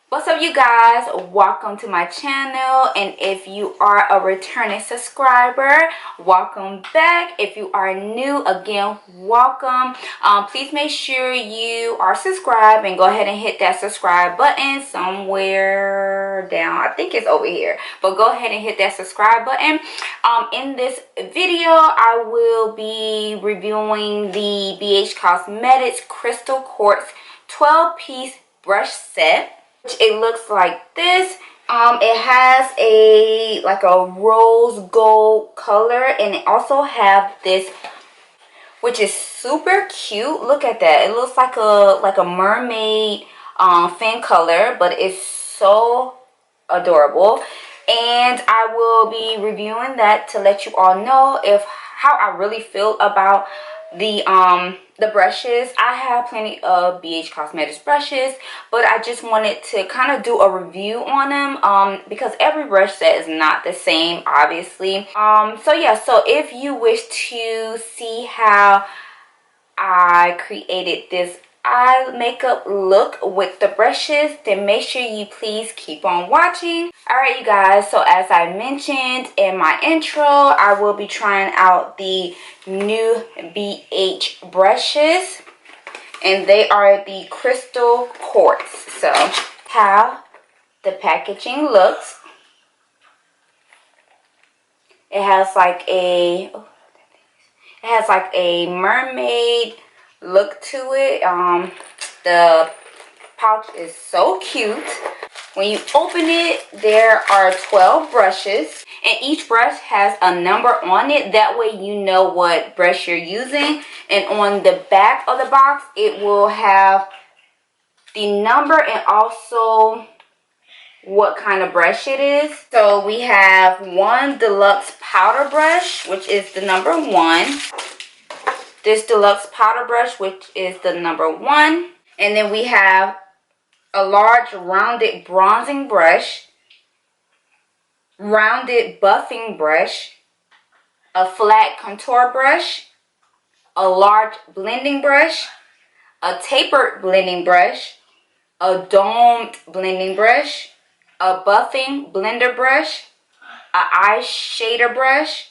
What's up, you guys? Welcome to my channel, and if you are a returning subscriber, welcome back. If you are new, again, welcome. Please make sure you are subscribed and go ahead and hit that subscribe button somewhere down. I think it's over here, but go ahead and hit that subscribe button. In this video, I will be reviewing the BH Cosmetics Crystal Quartz 12-piece brush set. It looks like this. It has a rose gold color, and it also have this, which is super cute. Look at that. It looks like a mermaid fin color, but it's so adorable. And I will be reviewing that to let you all know how I really feel about the brushes. I have plenty of BH Cosmetics brushes, but I just wanted to kind of do a review on them because every brush set is not the same, obviously. So yeah, so if you wish to see how I created this eye makeup look with the brushes, then make sure you please keep on watching. Alright, you guys, so as I mentioned in my intro, I will be trying out the new BH brushes, and they are the Crystal Quartz. So how the packaging looks, it has like a mermaid look to it. The pouch is so cute. When you open it, there are 12 brushes, and each brush has a number on it. That way you know what brush you're using. And on the back of the box, it will have the number and also what kind of brush it is. So we have one deluxe powder brush, which is the number 1. This deluxe powder brush, which is the number 1. And then we have a large rounded bronzing brush, rounded buffing brush, a flat contour brush, a large blending brush, a tapered blending brush, a domed blending brush, a buffing blender brush, a eye shader brush,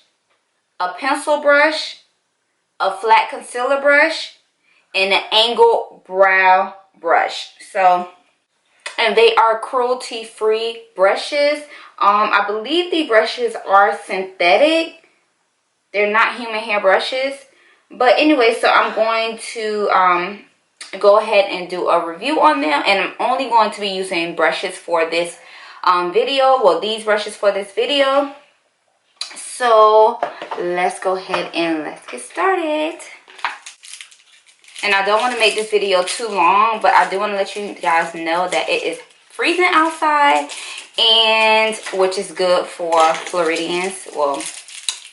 a pencil brush, a flat concealer brush, and an angled brow brush. So, and they are cruelty-free brushes. I believe the brushes are synthetic. They're not human hair brushes. But anyway, so I'm going to go ahead and do a review on them, and I'm only going to be using brushes for this video. Well, these brushes for this video. So let's go ahead and let's get started. And I don't want to make this video too long, but I do want to let you guys know that it is freezing outside, and which is good for Floridians, well,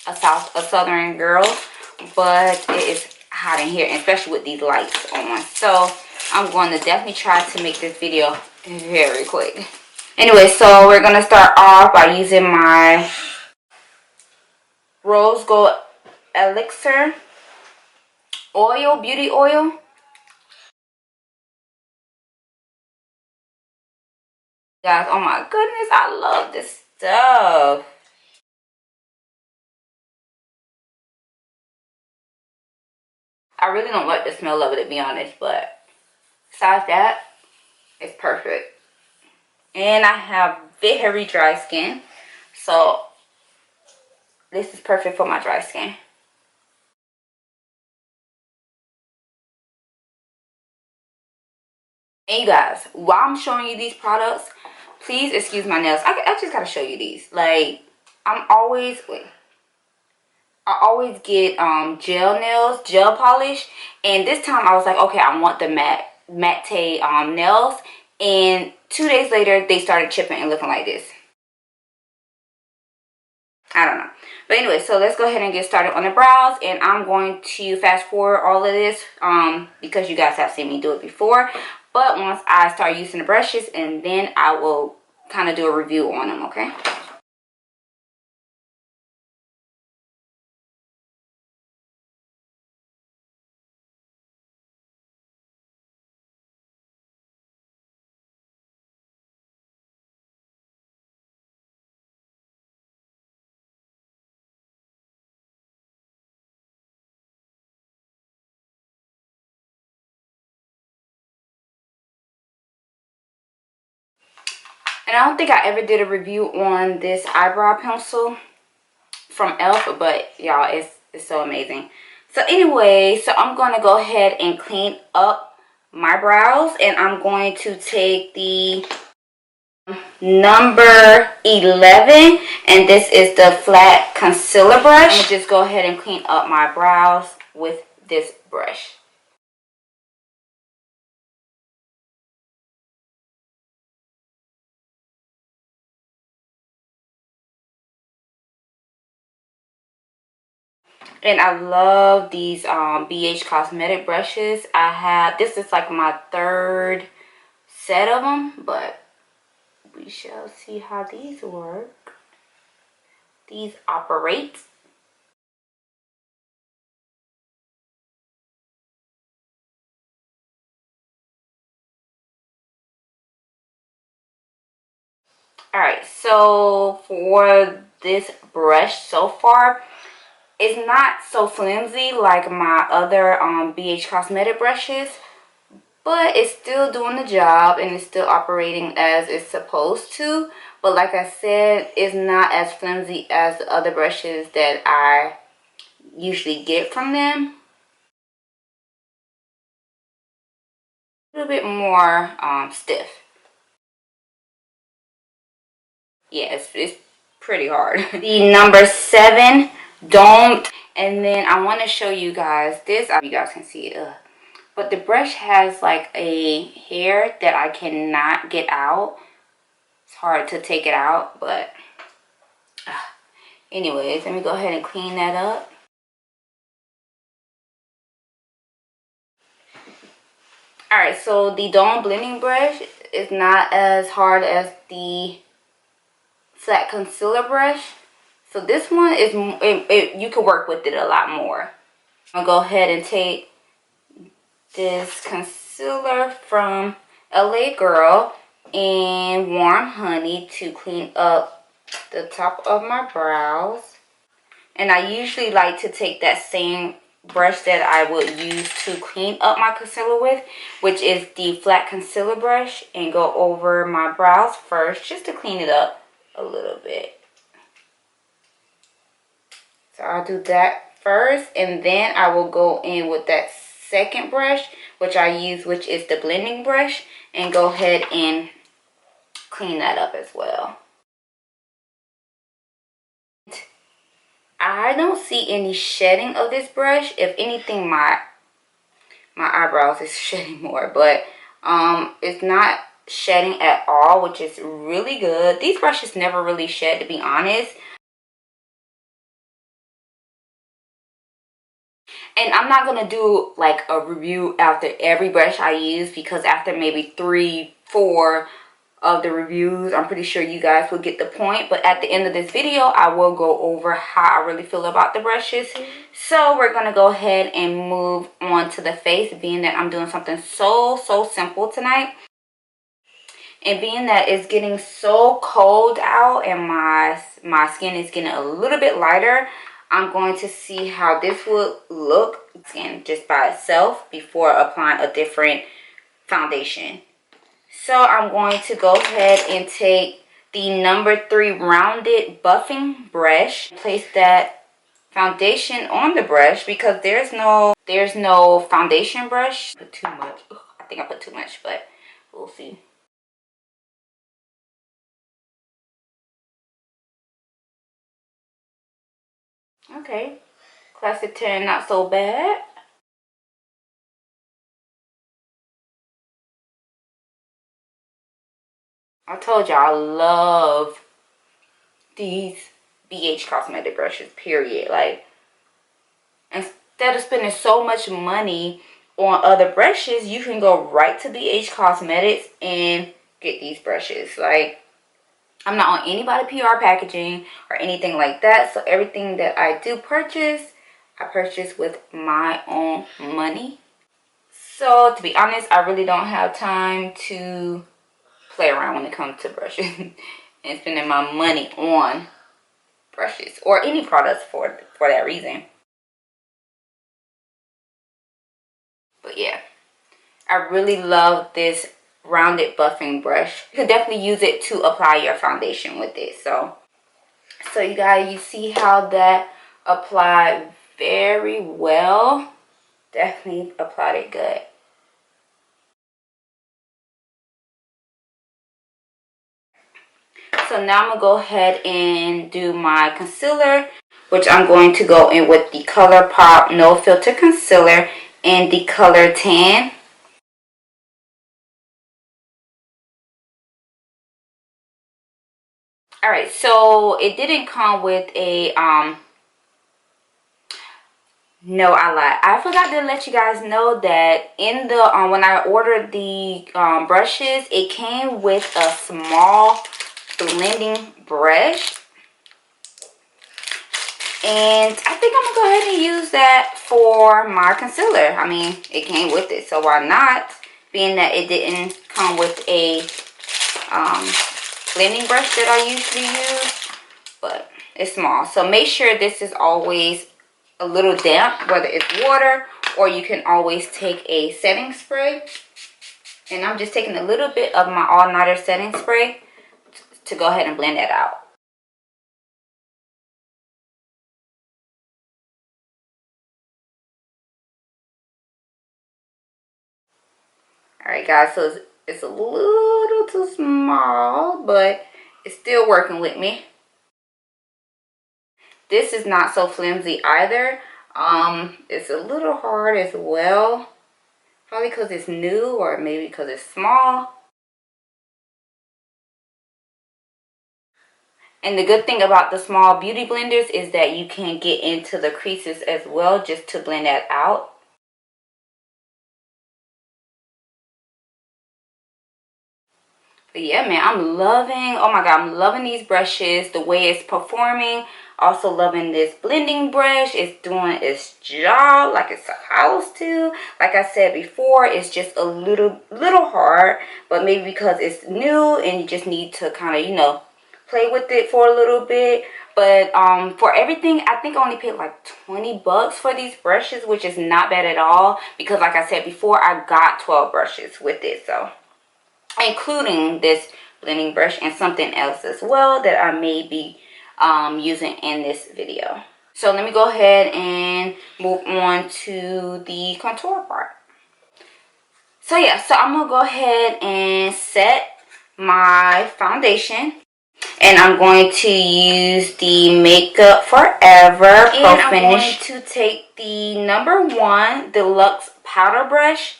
a southern girl, but it is hot in here, especially with these lights on. So I'm going to definitely try to make this video very quick. Anyway, so we're going to start off by using my Rose Gold Elixir oil, beauty oil. Guys, oh my goodness, I love this stuff. I really don't like the smell of it, to be honest, but besides that, it's perfect. And I have very dry skin, so this is perfect for my dry skin. And you guys, while I'm showing you these products, please excuse my nails. I just gotta show you these. Like, I always get gel nails, gel polish, and this time I was like, okay, I want the matte nails, and 2 days later they started chipping and looking like this. I don't know. But anyway, so let's go ahead and get started on the brows, and I'm going to fast forward all of this because you guys have seen me do it before. But once I start using the brushes, and then I will kind of do a review on them, okay? And I don't think I ever did a review on this eyebrow pencil from e.l.f. but y'all, it's so amazing. So anyway, so I'm going to go ahead and clean up my brows, and I'm going to take the number 11, and this is the flat concealer brush. I'm going to just go ahead and clean up my brows with this brush. And I love these BH Cosmetic brushes. This is like my third set of them, but we shall see how these work. These operate. Alright, so for this brush so far, it's not so flimsy like my other BH Cosmetic brushes, but it's still doing the job and it's still operating as it's supposed to. But like I said, it's not as flimsy as the other brushes that I usually get from them. A little bit more stiff. Yeah, it's pretty hard. The number 7, Don't. And then I want to show you guys this. You guys can see it. But the brush has like a hair that I cannot get out. It's hard to take it out, but anyways, let me go ahead and clean that up. Alright, so the Dawn blending brush is not as hard as the flat concealer brush. So this one is, you can work with it a lot more. I'll go ahead and take this concealer from LA Girl and Warm Honey to clean up the top of my brows. And I usually like to take that same brush that I would use to clean up my concealer with, which is the flat concealer brush, and go over my brows first just to clean it up a little bit. So I'll do that first, and then I will go in with that second brush, which I use, which is the blending brush, and go ahead and clean that up as well. I don't see any shedding of this brush. If anything, my eyebrows is shedding more, but it's not shedding at all, which is really good. These brushes never really shed, to be honest. And I'm not going to do like a review after every brush I use, because after maybe 3-4 of the reviews, I'm pretty sure you guys will get the point. But at the end of this video, I will go over how I really feel about the brushes. So we're going to go ahead and move on to the face, being that I'm doing something so simple tonight. And being that it's getting so cold out and my skin is getting a little bit lighter, I'm going to see how this would look skin just by itself before applying a different foundation. So I'm going to go ahead and take the number 3 rounded buffing brush. Place that foundation on the brush, because there's no foundation brush. Put too much. Ugh, I think I put too much, but we'll see. Okay, classic 10, not so bad. I told y'all I love these BH Cosmetic brushes, period. Like, instead of spending so much money on other brushes, you can go right to BH Cosmetics and get these brushes. Like, I'm not on anybody PR packaging or anything like that. So everything that I do purchase, I purchase with my own money. So to be honest, I really don't have time to play around when it comes to brushes and spending my money on brushes or any products for that reason. But yeah, I really love this rounded buffing brush. You could definitely use it to apply your foundation with it. So you guys, you see how that applied very well. Definitely applied it good. So now I'm going to go ahead and do my concealer, which I'm going to go in with the ColourPop No Filter Concealer in the color Tan. Alright, so it didn't come with a, no, I lied. I forgot to let you guys know that in the, when I ordered the brushes, it came with a small blending brush. And I think I'm going to go ahead and use that for my concealer. I mean, it came with it, so why not? Being that it didn't come with a blending brush that I usually use. But it's small. So make sure this is always a little damp, whether it's water or you can always take a setting spray. And I'm just taking a little bit of my all-nighter setting spray to go ahead and blend that out. Alright guys, so it's a little too small, but it's still working with me. This is not so flimsy either. It's a little hard as well. Probably because it's new or maybe because it's small. And the good thing about the small beauty blenders is that you can get into the creases as well just to blend that out. But yeah, man, I'm loving, oh my god, I'm loving these brushes, the way it's performing. Also loving this blending brush. It's doing its job like it's supposed to. Like I said before, it's just a little hard, but maybe because it's new and you just need to kind of, you know, play with it for a little bit. But for everything, I think I only paid like 20 bucks for these brushes, which is not bad at all, because like I said before, I got 12 brushes with it, so including this blending brush and something else as well that I may be using in this video. So let me go ahead and move on to the contour part. So yeah, so I'm gonna go ahead and set my foundation. And I'm going to use the Makeup Forever Pro Finish. And I'm going to take the #1 Deluxe Powder Brush.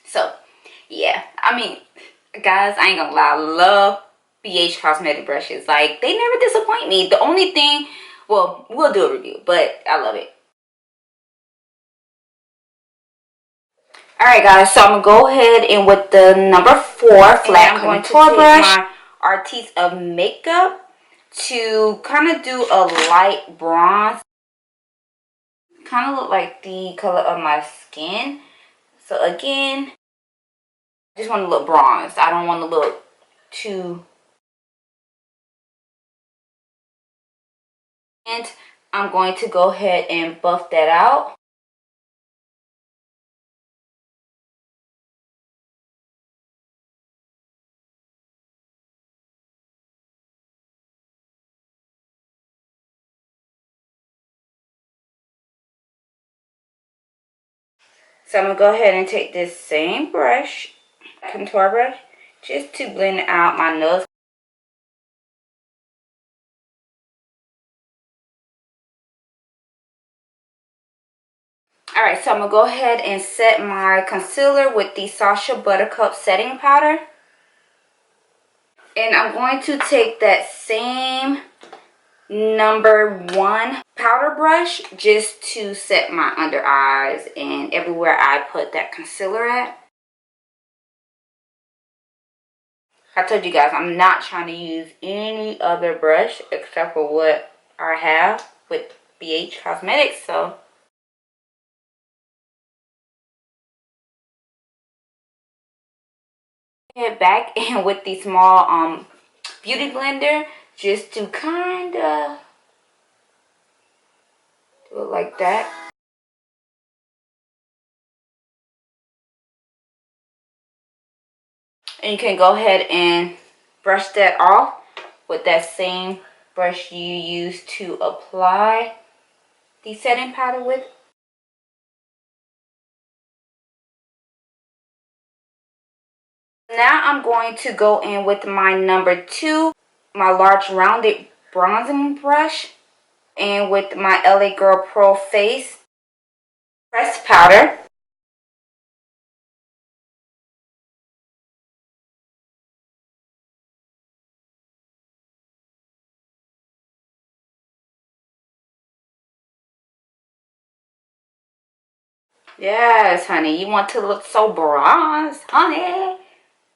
So, yeah. I mean, guys, I ain't gonna lie. I love BH Cosmetic brushes. Like, they never disappoint me. The only thing, well, we'll do a review, but I love it. Alright guys, so I'm going to go ahead and with the #4 flat contour brush, my Artiste of Makeup to kind of do a light bronze. Kind of look like the color of my skin. So again, I just want to look bronzed. I don't want to look too... And I'm going to go ahead and buff that out. So I'm going to go ahead and take this same brush, contour brush, just to blend out my nose. Alright, so I'm going to go ahead and set my concealer with the Sacha Buttercup setting powder. And I'm going to take that same #1 powder brush just to set my under eyes and everywhere I put that concealer at. I told you guys I'm not trying to use any other brush except for what I have with BH Cosmetics, so head back in with the small beauty blender just to kind of Do it like that. And you can go ahead and brush that off with that same brush you use to apply the setting powder with. Now I'm going to go in with my number 2, my large rounded bronzing brush, and with my LA Girl Pro Face pressed powder. Yes, honey, you want to look so bronze, honey.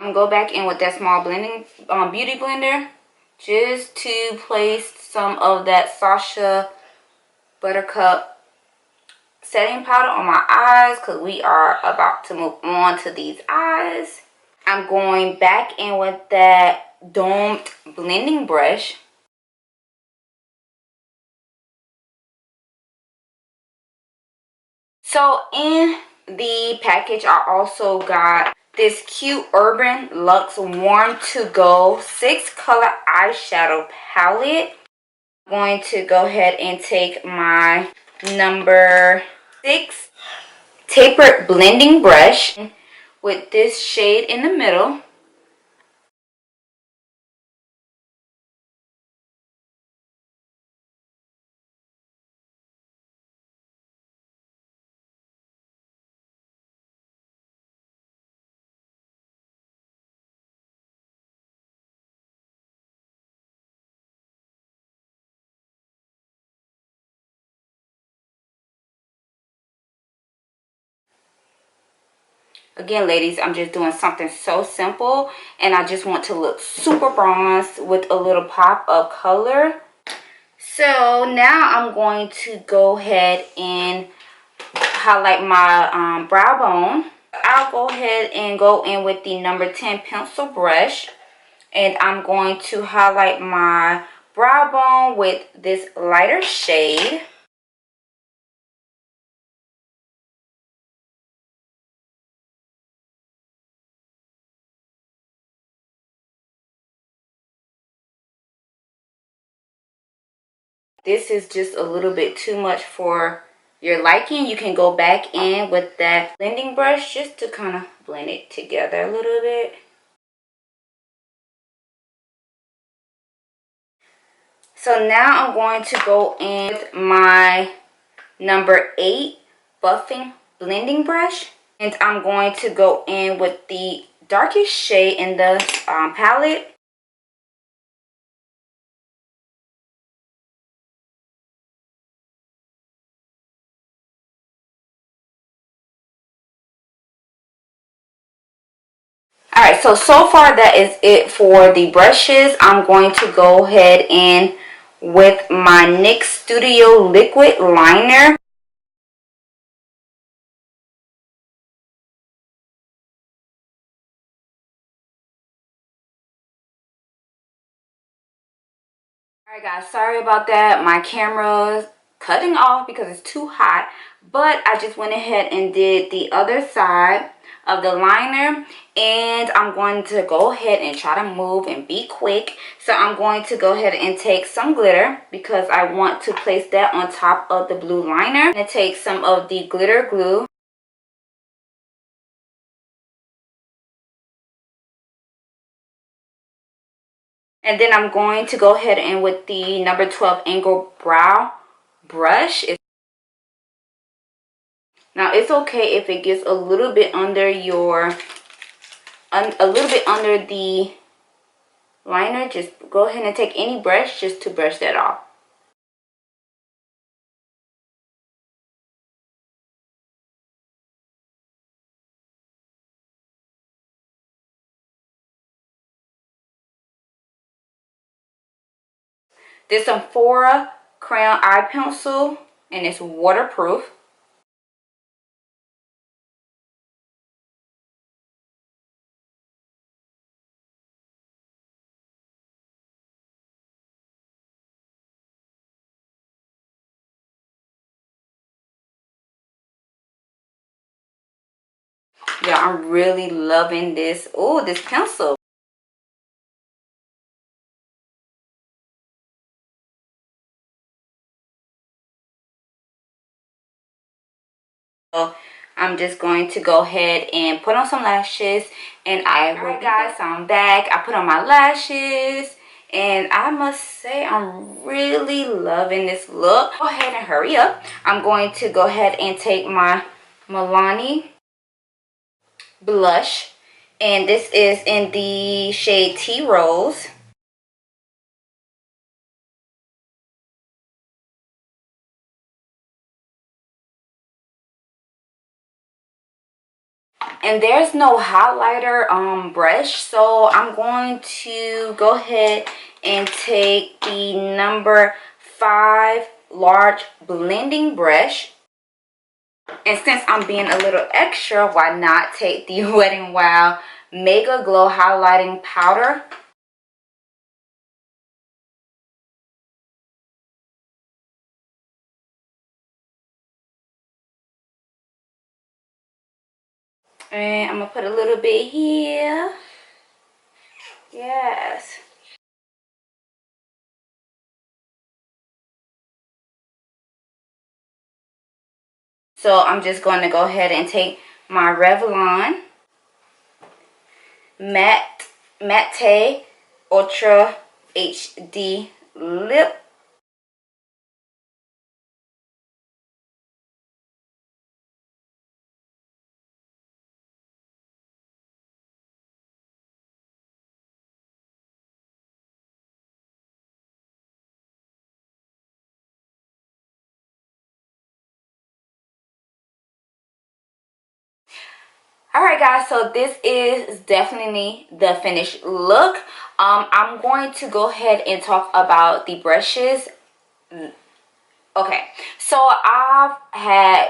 I'm gonna go back in with that small blending beauty blender just to place some of that Sasha Buttercup setting powder on my eyes, because we are about to move on to these eyes. I'm going back in with that domed blending brush. So in the package, I also got this cute Urban Luxe Warm to Go 6-color eyeshadow palette. I'm going to go ahead and take my number 6 tapered blending brush with this shade in the middle. Again, ladies, I'm just doing something so simple, and I just want to look super bronze with a little pop of color. So now I'm going to go ahead and highlight my brow bone. I'll go ahead and go in with the number 10 pencil brush, and I'm going to highlight my brow bone with this lighter shade. This is just a little bit too much for your liking. You can go back in with that blending brush just to kind of blend it together a little bit. So now I'm going to go in with my number 8 buffing blending brush, and I'm going to go in with the darkest shade in the palette. Alright, so far that is it for the brushes. I'm going to go ahead and with my NYX Studio Liquid Liner. Alright guys, sorry about that. My camera's cutting off because it's too hot. But I just went ahead and did the other side of the liner. And I'm going to go ahead and try to move and be quick. So I'm going to go ahead and take some glitter because I want to place that on top of the blue liner. And take some of the glitter glue. And then I'm going to go ahead and with the number 12 angle brow brush. Now it's okay if it gets a little bit under your, a little bit under the liner. Just go ahead and take any brush just to brush that off. This Sephora crayon eye pencil, and it's waterproof. Yeah, I'm really loving this. Oh, this pencil. So I'm just going to go ahead and put on some lashes, and I will. Alright guys, so I'm back. I put on my lashes, and I must say I'm really loving this look. Go ahead and hurry up. I'm going to go ahead and take my Milani blush, and this is in the shade Tea Rose. And there's no highlighter brush, so I'm going to go ahead and take the number 5 large blending brush. And since I'm being a little extra, why not take the Wet n Wild Mega Glow highlighting powder. And I'm gonna put a little bit here. Yes. So I'm just going to go ahead and take my Revlon Matte Ultra HD Lip. Alright guys, so this is definitely the finished look. I'm going to go ahead and talk about the brushes. Okay, so I've had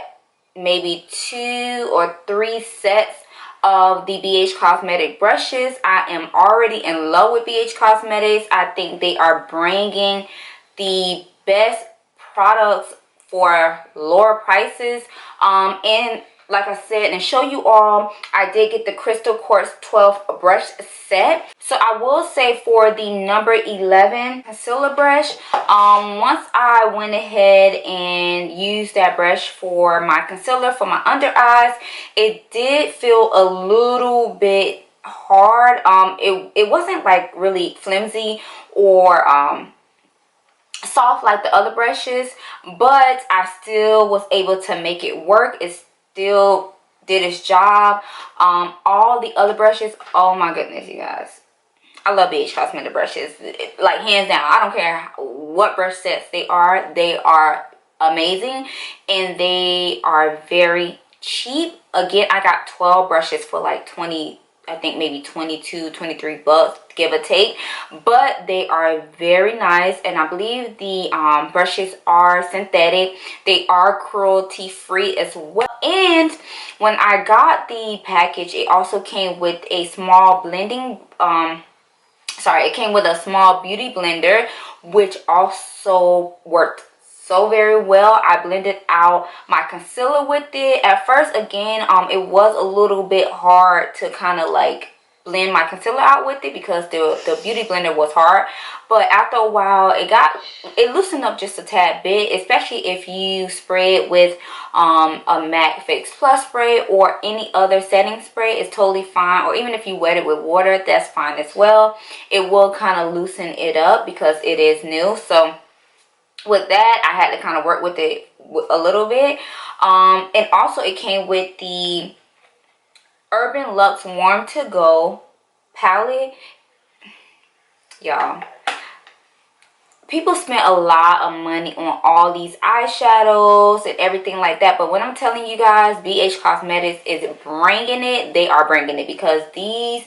maybe 2 or 3 sets of the BH Cosmetic brushes. I am already in love with BH Cosmetics. I think they are bringing the best products for lower prices. And like I said, and show you all, I did get the Crystal Quartz 12 brush set. So I will say for the number 11 concealer brush, once I went ahead and used that brush for my concealer for my under eyes, it did feel a little bit hard. It wasn't like really flimsy or soft like the other brushes, but I still was able to make it work. It still did its job. All the other brushes, oh my goodness, you guys, I love BH Cosmetic brushes, like hands down. I don't care what brush sets they are amazing, and they are very cheap. Again, I got 12 brushes for like 20, I think maybe 22, 23 bucks, give or take. But they are very nice, and I believe the brushes are synthetic. They are cruelty free as well. And when I got the package, it also came with a small blending it came with a small beauty blender, which also worked so very well. I blended out my concealer with it. At first, again, it was a little bit hard to kind of like blend my concealer out with it because the beauty blender was hard. But after a while, it loosened up just a tad bit, especially if you spray it with a MAC Fix Plus spray or any other setting spray. It's totally fine. Or even if you wet it with water, that's fine as well. It will kind of loosen it up because it is new. So with that, I had to kind of work with it a little bit. And also it came with the Urban Luxe Warm to Go palette. Y'all, people spent a lot of money on all these eyeshadows and everything like that, but when I'm telling you guys, BH Cosmetics is bringing it. They are bringing it, because these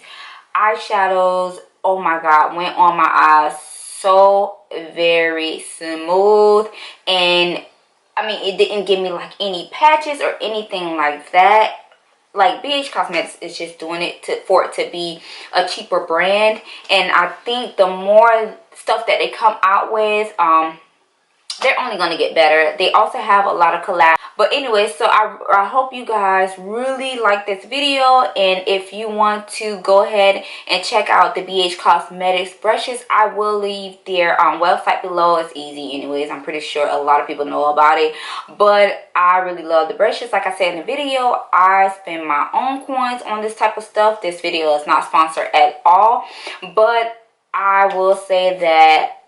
eyeshadows, oh my god, went on my eyes so very smooth. And I mean, it didn't give me like any patches or anything like that. Like, BH Cosmetics is just doing it for it to be a cheaper brand. And I think the more stuff that they come out with, they're only going to get better. They also have a lot of collabs. But anyway, so I hope you guys really like this video, and if you want to go ahead and check out the BH Cosmetics brushes, I will leave their website below. It's easy anyways. I'm pretty sure a lot of people know about it, but I really love the brushes. Like I said in the video, I spend my own coins on this type of stuff. This video is not sponsored at all, but I will say that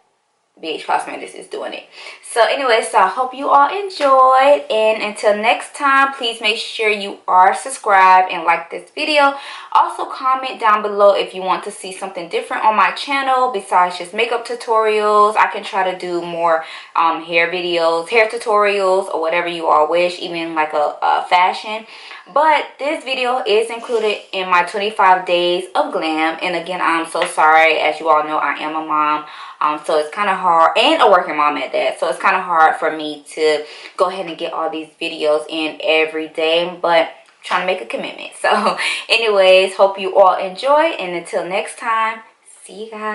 BH Cosmetics is doing it. So anyway, so I hope you all enjoyed, and until next time, please make sure you are subscribed and like this video. Also comment down below if you want to see something different on my channel besides just makeup tutorials. I can try to do more hair videos, hair tutorials, or whatever you all wish, even like a fashion. But this video is included in my 25 days of glam. And again, I'm so sorry. As you all know, I am a mom. So it's kind of hard, and a working mom at that. So it's kind of hard for me to go ahead and get all these videos in every day. But I'm trying to make a commitment. So anyways, hope you all enjoy. And until next time, see you guys.